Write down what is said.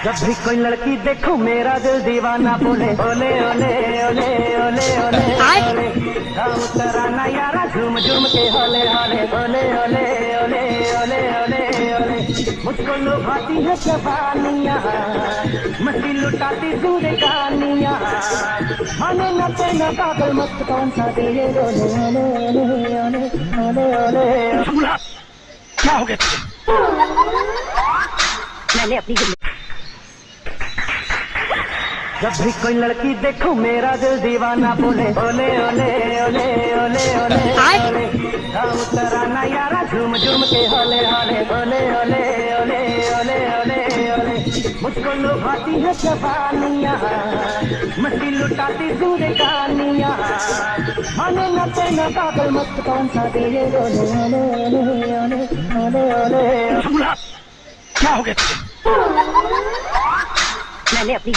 जब भी कोई लड़की देखो मेरा दिल दीवाना बोले ओले ओले ओले ओले ओले ओले तराना यारा झूम झूम के होले होले ओले ओले ओले ओले ओले ओले मुझको लुभाती है जवानियाँ मस्ती लुटाती जिंदगानियाँ माने न तेना पागल मस्त कौन सा दिए ओले ओले ओले ओले ओले ओले क्या हो गया तुझे? मैंने अपनी जब भी कोई लड़की देखो मेरा दिल दीवाना बोले ओले ओले ओले ओले ओले ओले तराना यारा झूम झूम के होले होले ओले ओले ओले ओले ओले ओले मुझको लुभाती है जवानियाँ मस्ती लुटाती जिंदगानियाँ माने न तेना पागल मस्त कौन सा दिए ओले ओले ओले ओले ओले ओले क्या हो गया तुझे? मैंने अपनी